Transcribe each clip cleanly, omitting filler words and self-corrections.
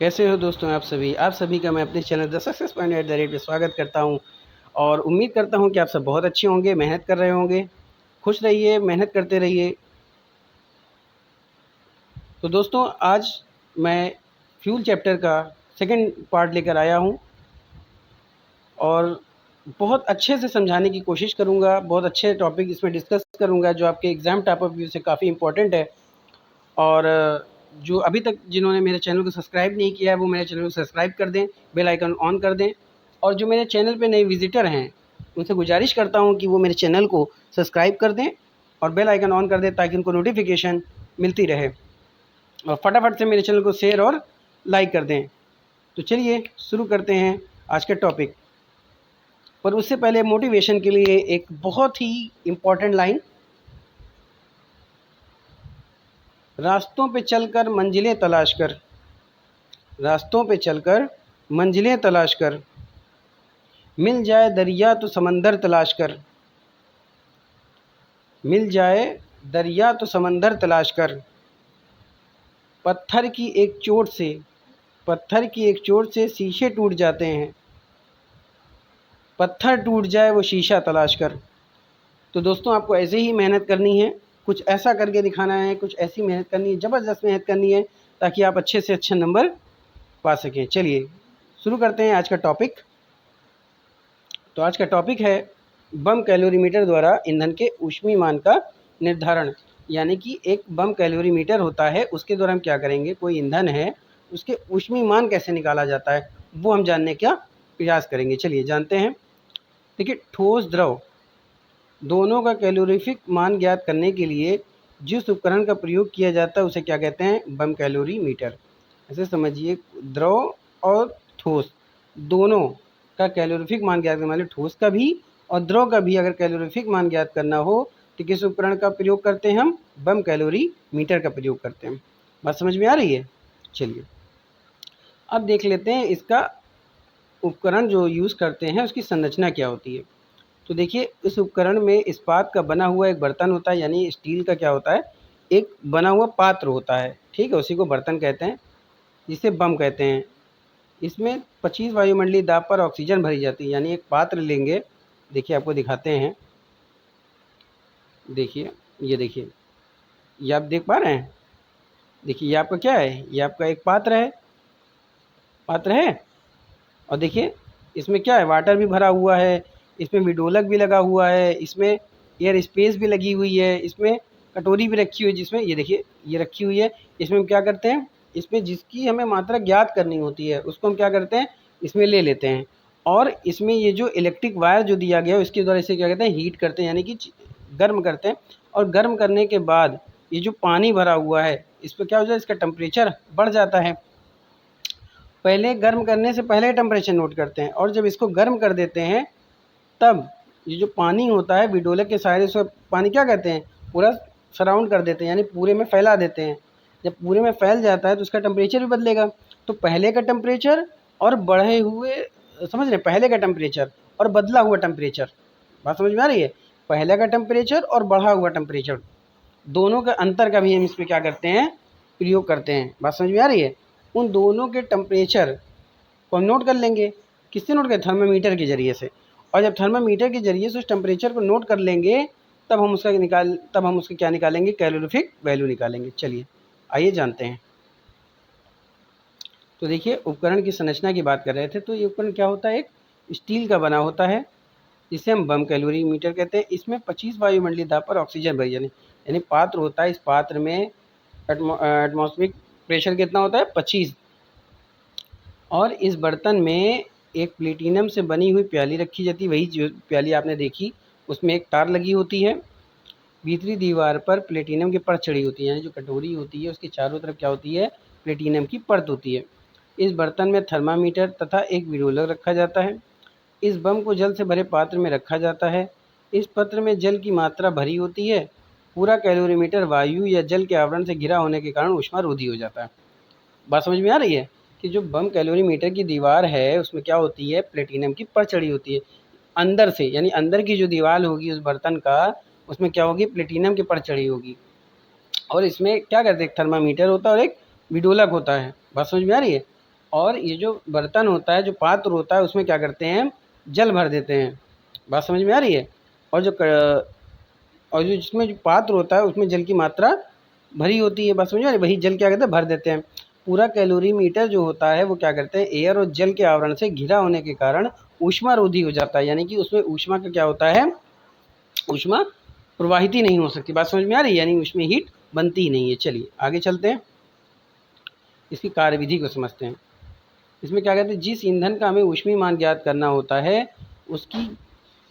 कैसे हो दोस्तों आप सभी का मैं अपने channel the success point at the rate पे स्वागत करता हूं और उम्मीद करता हूं कि आप सब बहुत अच्छे होंगे, मेहनत कर रहे होंगे। खुश रहिए, मेहनत करते रहिए। तो दोस्तों आज मैं फ्यूल चैप्टर का सेकंड पार्ट लेकर आया हूं और बहुत अच्छे से समझाने की कोशिश करूंगा। बहुत अच्छे टॉपिक इसमें डिस्कस करूंगा जो आपके एग्ज़ाम टॉप ऑफ व्यू से काफ़ी इम्पोर्टेंट है। और जो अभी तक जिन्होंने मेरे चैनल को सब्सक्राइब नहीं किया है वो मेरे चैनल को सब्सक्राइब कर दें, बेल आइकन ऑन कर दें। और जो मेरे चैनल पे नए विजिटर हैं उनसे गुजारिश करता हूँ कि वो मेरे चैनल को सब्सक्राइब कर दें और बेल आइकन ऑन कर दें ताकि उनको नोटिफिकेशन मिलती रहे। और फटाफट से मेरे चैनल को शेयर और लाइक कर दें। तो चलिए शुरू करते हैं आज का टॉपिक। पर उससे पहले मोटिवेशन के लिए एक बहुत ही इम्पोर्टेंट लाइन, रास्तों पे चलकर मंजिलें तलाश कर, रास्तों पे चलकर मंजिलें तलाश कर, मिल जाए दरिया तो समंदर तलाश कर, मिल जाए दरिया तो समंदर तलाश कर, पत्थर की एक चोट से, पत्थर की एक चोट से शीशे टूट जाते हैं, पत्थर टूट जाए वो शीशा तलाश कर। तो दोस्तों आपको ऐसे ही मेहनत करनी है, कुछ ऐसा करके दिखाना है, कुछ ऐसी मेहनत करनी है, ज़बरदस्त मेहनत करनी है ताकि आप अच्छे से अच्छे नंबर पा सकें। चलिए शुरू करते हैं आज का टॉपिक। तो आज का टॉपिक है बम कैलोरीमीटर द्वारा ईंधन के ऊष्मीमान का निर्धारण। यानी कि एक बम कैलोरीमीटर होता है, उसके द्वारा हम क्या करेंगे, कोई ईंधन है उसके ऊष्मीमान कैसे निकाला जाता है वो हम जानने का प्रयास करेंगे। चलिए जानते हैं। देखिए, ठोस द्रव दोनों का कैलोरीफिक मान ज्ञात करने के लिए जिस उपकरण का प्रयोग किया जाता है उसे क्या कहते हैं, बम कैलोरीमीटर। ऐसे समझिए, द्रव और ठोस दोनों का कैलोरीफिक मान ज्ञात करना, मतलब ठोस का भी और द्रव का भी अगर कैलोरीफिक मान ज्ञात करना हो तो किस उपकरण का प्रयोग करते हैं, हम बम कैलोरीमीटर का प्रयोग करते हैं। बात समझ में आ रही है। चलिए अब देख लेते हैं इसका उपकरण जो यूज़ करते हैं उसकी संरचना क्या होती है। तो देखिए, इस उपकरण में इस्पात का बना हुआ एक बर्तन होता है, यानी स्टील का क्या होता है, एक बना हुआ पात्र होता है, ठीक है, उसी को बर्तन कहते हैं, जिसे बम कहते हैं। इसमें 25 वायुमंडलीय दाब पर ऑक्सीजन भरी जाती है। यानी एक पात्र लेंगे, देखिए आपको दिखाते हैं, देखिए ये देखिए, ये आप देख पा रहे हैं। देखिए ये आपका क्या है, ये आपका एक पात्र है, पात्र है। और देखिए इसमें क्या है, वाटर भी भरा हुआ है, इसमें विडोलक भी लगा हुआ है, इसमें एयर स्पेस भी लगी हुई है, इसमें कटोरी भी रखी हुई है, जिसमें ये देखिए ये रखी हुई है। इसमें हम क्या करते हैं, इसमें जिसकी हमें मात्रा ज्ञात करनी होती है उसको हम क्या करते हैं, इसमें ले लेते हैं। और इसमें ये जो इलेक्ट्रिक वायर जो दिया गया है उसके द्वारा इसे क्या कहते हैं, हीट करते हैं, यानी कि गर्म करते हैं। और गर्म करने के बाद ये जो पानी भरा हुआ है इस पर क्या हो जाए, इसका टेम्परेचर बढ़ जाता है। पहले गर्म करने से पहले टेम्परेचर नोट करते हैं और जब इसको गर्म कर देते हैं तब ये जो पानी होता है विडोलक के सहारे से पानी क्या कहते हैं, पूरा सराउंड कर देते हैं, यानी पूरे में फैला देते हैं। जब पूरे में फैल जाता है तो उसका टेम्परेचर भी बदलेगा। तो पहले का टेम्परेचर और बढ़े हुए, समझ रहे हैं, पहले का टेम्परेचर और बदला हुआ टेम्परेचर, बात समझ में आ रही है। पहले का टेम्परेचर और बढ़ा हुआ टेम्परेचर, दोनों का अंतर का भी हम इसमें क्या करते हैं, प्रयोग करते हैं। बात समझ में आ रही है। उन दोनों के टेम्परेचर को हम नोट कर लेंगे, किससे नोट करें, थर्मामीटर के ज़रिए से। और जब थर्मामीटर के ज़रिए से उस टेम्परेचर को नोट कर लेंगे तब हम उसका क्या निकालेंगे, कैलोरीफिक वैल्यू निकालेंगे। चलिए आइए जानते हैं। तो देखिए, उपकरण की संरचना की बात कर रहे थे, तो ये उपकरण क्या होता है, एक स्टील का बना होता है जिसे हम बम कैलोरीमीटर कहते हैं। इसमें 25 वायुमंडलीय दाब पर ऑक्सीजन भरी, यानी पात्र होता है, इस पात्र में एटमॉस्फेरिक प्रेशर कितना होता है, 25। और इस बर्तन में एक प्लेटिनम से बनी हुई प्याली रखी जाती है, वही जो प्याली आपने देखी उसमें एक तार लगी होती है। भीतरी दीवार पर प्लेटिनम की परत चढ़ी होती है, यानी जो कटोरी होती है उसके चारों तरफ क्या होती है, प्लेटिनम की परत होती है। इस बर्तन में थर्मामीटर तथा एक विरोलक रखा जाता है। इस बम को जल से भरे पात्र में रखा जाता है। इस पात्र में जल की मात्रा भरी होती है। पूरा कैलोरीमीटर वायु या जल के आवरण से घिरा होने के कारण ऊष्मारोधी हो जाता है। बात समझ में आ रही है कि जो बम कैलोरीमीटर की दीवार है उसमें क्या होती है, प्लेटिनम की परत चढ़ी होती है अंदर से, यानी अंदर की जो दीवार होगी उस बर्तन का, उसमें क्या होगी, प्लेटिनम की परत चढ़ी होगी। और इसमें क्या करते हैं, एक थर्मामीटर होता है और एक विडोलक होता है। बात समझ में आ रही है। और ये जो बर्तन होता है, जो पात्र होता है, उसमें क्या करते हैं, जल भर देते हैं। बात समझ में आ रही है। और और जो जिसमें जो पात्र होता है उसमें जल की मात्रा भरी होती है। बात समझ में आ रही है। वही जल क्या कहते हैं, भर देते हैं। पूरा कैलोरीमीटर जो होता है वो क्या करते हैं, एयर और जल के आवरण से घिरा होने के कारण ऊष्मारोधी हो जाता है। यानी कि उसमें ऊष्मा का क्या होता है, ऊष्मा प्रवाहित ही नहीं हो सकती। बात समझ में आ रही है, यानी उसमें हीट बनती ही नहीं है। चलिए आगे चलते हैं, इसकी कार्यविधि को समझते हैं। इसमें क्या कहते हैं, जिस ईंधन का हमें ऊष्मीय मान ज्ञात करना होता है उसकी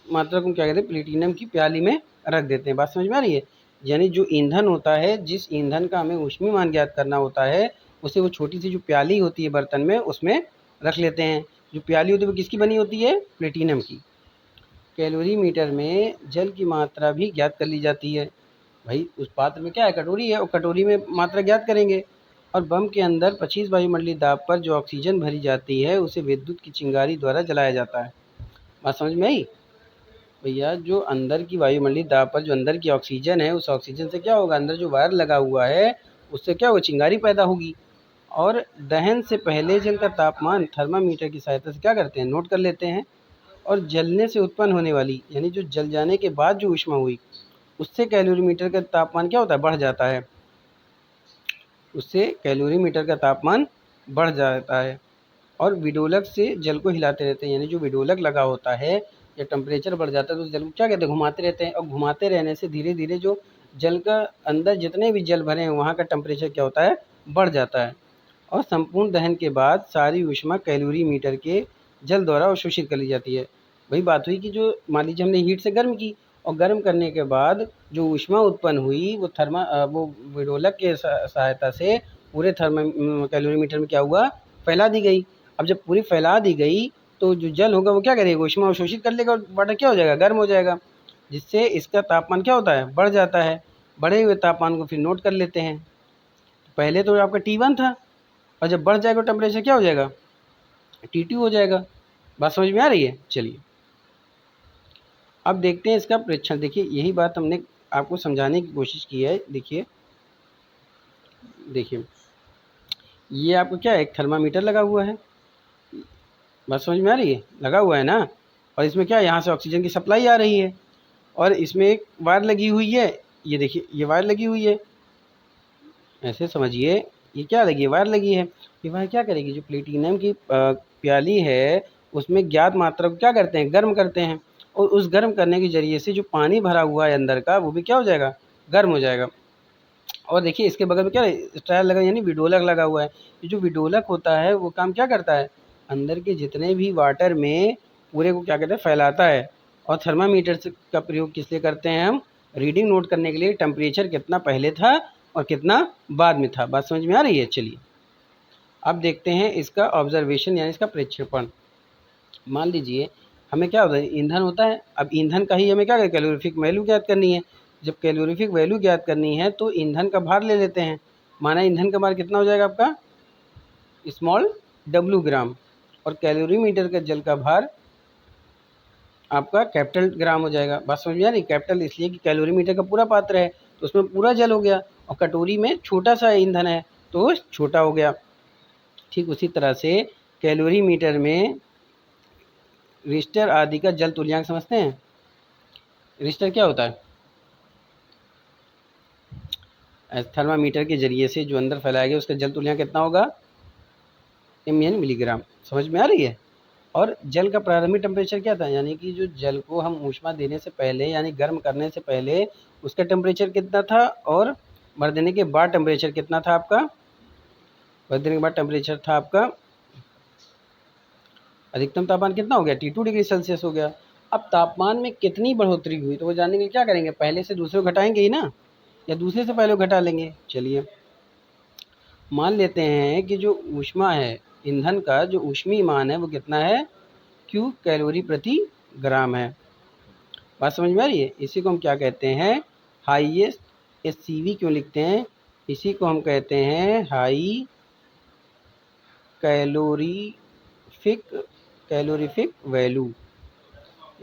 मात्रा को क्या कहते हैं, प्लेटिनम की प्याली में रख देते हैं। बात समझ में आ रही है। यानी जो ईंधन होता है, जिस ईंधन का हमें ऊष्मीय मान ज्ञात करना होता है उसे वो छोटी सी जो प्याली होती है बर्तन में, उसमें रख लेते हैं। जो प्याली होती है वो किसकी बनी होती है, प्लेटिनम की। कैलोरीमीटर में जल की मात्रा भी ज्ञात कर ली जाती है। भाई उस पात्र में क्या है, कटोरी है, और कटोरी में मात्रा ज्ञात करेंगे। और बम के अंदर 25 वायुमंडलीय दाब पर जो ऑक्सीजन भरी जाती है उसे विद्युत की चिंगारी द्वारा जलाया जाता है। बात समझ में आई भैया। जो अंदर की वायुमंडलीय दाब पर जो अंदर की ऑक्सीजन है, उस ऑक्सीजन से क्या होगा, अंदर जो वायर लगा हुआ है उससे क्या होगा, चिंगारी पैदा होगी। और दहन से पहले जल का तापमान थर्मामीटर की सहायता से क्या करते हैं, नोट कर लेते हैं। और जलने से उत्पन्न होने वाली, यानी जो जल जाने के बाद जो ऊष्मा हुई, उससे कैलोरीमीटर का तापमान क्या होता है, बढ़ जाता है। उससे कैलोरीमीटर का तापमान बढ़ जाता है। और विडोलक से जल को हिलाते रहते हैं। यानी जो विडोलक लगा होता है, या टेम्परेचर बढ़ जाता है तो उस जल को क्या कहते हैं, घुमाते रहते हैं। और घुमाते रहने से धीरे धीरे जो जल का अंदर जितने भी जल भरे हैं वहाँ का टेम्परेचर क्या होता है, बढ़ जाता है। और संपूर्ण दहन के बाद सारी ऊष्मा कैलोरीमीटर के जल द्वारा अवशोषित कर ली जाती है। वही बात हुई कि जो मान लीजिए हमने हीट से गर्म की, और गर्म करने के बाद जो ऊष्मा उत्पन्न हुई वो विडोलक के सहायता से पूरे कैलोरीमीटर में क्या हुआ, फैला दी गई। अब जब पूरी फैला दी गई तो जो जल होगा वो क्या करेगा, ऊष्मा अवशोषित कर लेगा और वाटर क्या हो जाएगा, गर्म हो जाएगा। जिससे इसका तापमान क्या होता है, बढ़ जाता है। बढ़े हुए तापमान को फिर नोट कर लेते हैं। पहले तो आपका T1 था, और जब बढ़ जाएगा टेम्परेचर क्या हो जाएगा, T2 हो जाएगा। बात समझ में आ रही है। चलिए अब देखते हैं इसका परीक्षण। देखिए यही बात हमने आपको समझाने की कोशिश की है। देखिए देखिए ये आपको क्या है, एक थर्मामीटर लगा हुआ है। बात समझ में आ रही है, लगा हुआ है ना। और इसमें क्या है, यहाँ से ऑक्सीजन की सप्लाई आ रही है, और इसमें एक वायर लगी हुई है। ये देखिए ये वायर लगी हुई है, ऐसे समझिए। ये क्या लगी है, वायर लगी है। ये वायर क्या करेगी, जो प्लेटिनम की प्याली है उसमें ज्ञात मात्रा को क्या करते हैं, गर्म करते हैं। और उस गर्म करने के ज़रिए से जो पानी भरा हुआ है अंदर का, वो भी क्या हो जाएगा, गर्म हो जाएगा। और देखिए इसके बगल में क्या है, स्ट्रायल लगा, यानी विडोलक लगा हुआ है। ये जो विडोलक होता है वो काम क्या करता है, अंदर के जितने भी वाटर में पूरे को क्या कहते हैं, फैलाता है। और थर्मामीटर का प्रयोग किस लिए करते हैं हम, रीडिंग नोट करने के लिए, टेम्परेचर कितना पहले था और कितना बाद में था। बात समझ में आ रही है। चलिए अब देखते हैं इसका ऑब्जर्वेशन, यानी इसका प्रेक्षेपण। मान लीजिए हमें क्या होता है, ईंधन होता है। अब ईंधन का ही हमें क्या करें, कैलोरीफिक वैल्यू ज्ञात करनी है। जब कैलोरीफिक वैल्यू ज्ञात करनी है तो ईंधन का भार ले लेते हैं। माना ईंधन का भार कितना हो जाएगा आपका, स्मॉल w ग्राम। और कैलोरीमीटर का जल का भार आपका कैपिटल ग्राम हो जाएगा। बात समझ में आ रही, कैपिटल इसलिए कि कैलोरीमीटर का पूरा पात्र है तो उसमें पूरा जल हो गया, और कटोरी में छोटा सा ईंधन है तो छोटा हो गया। ठीक उसी तरह से कैलोरीमीटर में रिश्टर आदि का जल तुल्यांक समझते हैं। रिश्टर क्या होता है, थर्मामीटर के जरिए से जो अंदर फैलाया गया उसका जल तुल्यांक कितना होगा, m यानी मिलीग्राम। समझ में आ रही है। और जल का प्रारंभिक टेम्परेचर क्या था, यानी कि जो जल को हम ऊष्मा देने से पहले, यानी गर्म करने से पहले उसका टेम्परेचर कितना था, और भर देने के बाद टेम्परेचर कितना था आपका, भर देने के बाद टेम्परेचर था आपका, अधिकतम तापमान कितना हो गया, T2 डिग्री सेल्सियस हो गया। अब तापमान में कितनी बढ़ोतरी हुई तो वो जानने के लिए क्या करेंगे, पहले से दूसरे को घटाएंगे ही ना, या दूसरे से पहले को घटा लेंगे। चलिए मान लेते हैं कि जो ऊष्मा है, ईंधन का जो ऊष्मीय मान है वो कितना है, Q कैलोरी प्रति ग्राम है। बात समझ में आ रही है। इसी को हम क्या कहते हैं, हाईएस्ट, ये CV क्यों लिखते हैं, इसी को हम कहते हैं हाई कैलोरीफिक कैलोरीफिक वैल्यू।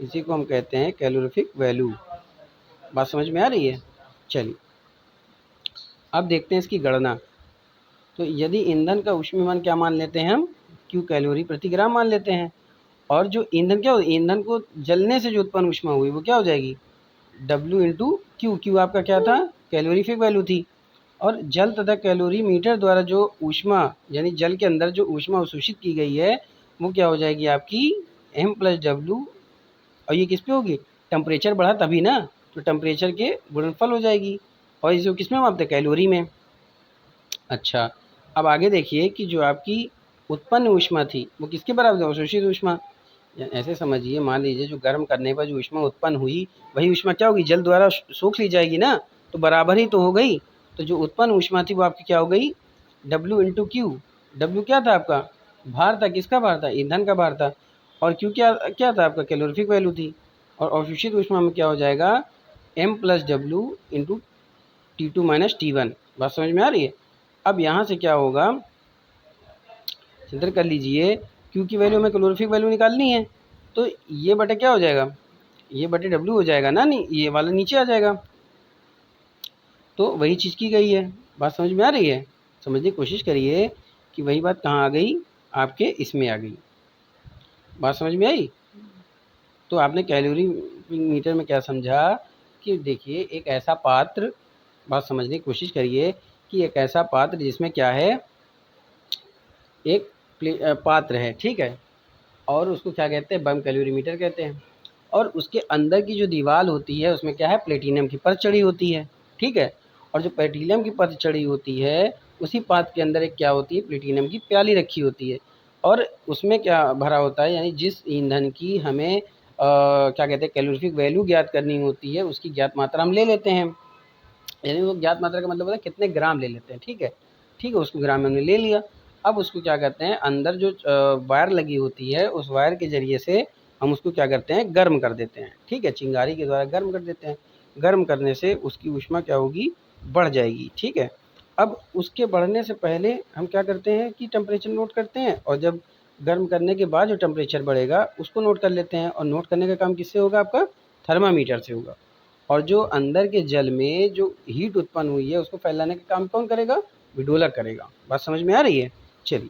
इसी को हम कहते हैं कैलोरीफिक वैल्यू। बात समझ में आ रही है। चलिए अब देखते हैं इसकी गणना। तो यदि ईंधन का ऊष्मीय मान क्या मान लेते हैं हम, Q कैलोरी प्रति ग्राम मान लेते हैं। और जो ईंधन क्या हो, ईंधन को जलने से जो उत्पन्न ऊष्मा हुई वो क्या हो जाएगी, W इंटू क्यू। क्यू आपका क्या था, कैलोरीफिक वैल्यू थी। और जल तथा कैलोरी मीटर द्वारा जो ऊष्मा, यानी जल के अंदर जो ऊष्मा अवशोषित की गई है वो क्या हो जाएगी आपकी m प्लस डब्ल्यू। और ये किस पे होगी, टेम्परेचर बढ़ा तभी ना, तो टेम्परेचर के गुणनफल हो जाएगी। और इसे किस में मापते हैं, कैलोरी में। अच्छा, अब आगे देखिए कि जो आपकी उत्पन्न ऊष्मा थी वो किसके बराबर है, अवशोषित ऊष्मा। ऐसे समझिए, मान लीजिए जो गर्म करने पर जो ऊष्मा उत्पन्न हुई वही ऊष्मा क्या होगी, जल द्वारा सोख ली जाएगी ना, तो बराबर ही तो हो गई। तो जो उत्पन्न ऊष्मा थी वो आपकी क्या हो गई, W इंटू क्यू। डब्ल्यू क्या था आपका, भार था, किसका भार था, ईंधन का भार था। और क्यू क्या क्या था आपका, कैलोरीफिक वैल्यू थी। और अवशोषित ऊष्मा में क्या हो जाएगा, m plus W into T2 minus T1। बात समझ में आ रही है। अब यहाँ से क्या होगा, चिंतन कर लीजिए, क्यू की वैल्यू में कैलोरीफिक वैल्यू निकालनी है, तो ये बटे क्या हो जाएगा, ये बटे डब्ल्यू हो जाएगा ना, नहीं ये वाला नीचे आ जाएगा। तो वही चीज़ की गई है। बात समझ में आ रही है, समझने की कोशिश करिए कि वही बात कहाँ आ गई, आपके इसमें आ गई। बात समझ में आई। तो आपने कैलोरी मीटर में क्या समझा कि देखिए एक ऐसा पात्र, बात समझने की कोशिश करिए कि एक ऐसा पात्र जिसमें क्या है, एक पात्र है, ठीक है, और उसको क्या कहते हैं, बम कैलोरीमीटर कहते हैं। और उसके अंदर की जो दीवार होती है उसमें क्या है, प्लेटिनम की परत चढ़ी होती है, ठीक है। और जो प्लेटिनम की परत चढ़ी होती है उसी पात्र के अंदर एक क्या होती है, प्लेटिनम की प्याली रखी होती है। और उसमें क्या भरा होता है, यानी जिस ईंधन की हमें क्या कहते हैं, कैलोरीफिक वैल्यू ज्ञात करनी होती है उसकी ज्ञात मात्रा हम ले लेते हैं। यानी वो ज्ञात मात्रा का मतलब होता है कितने ग्राम ले लेते हैं, ठीक है। ठीक है, उसको ग्राम में हमने ले लिया। अब उसको क्या करते हैं, अंदर जो वायर लगी होती है उस वायर के ज़रिए से हम उसको क्या करते हैं, गर्म कर देते हैं, ठीक है, चिंगारी के द्वारा गर्म कर देते हैं। गर्म करने से उसकी ऊष्मा क्या होगी, बढ़ जाएगी, ठीक है। अब उसके बढ़ने से पहले हम क्या करते हैं कि टेम्परेचर नोट करते हैं, और जब गर्म करने के बाद जो टेम्परेचर बढ़ेगा उसको नोट कर लेते हैं। और नोट करने का काम किससे होगा, आपका थर्मामीटर से होगा। और जो अंदर के जल में जो हीट उत्पन्न हुई है उसको फैलाने का काम कौन करेगा, विडोलक करेगा। बात समझ में आ रही है। चलिए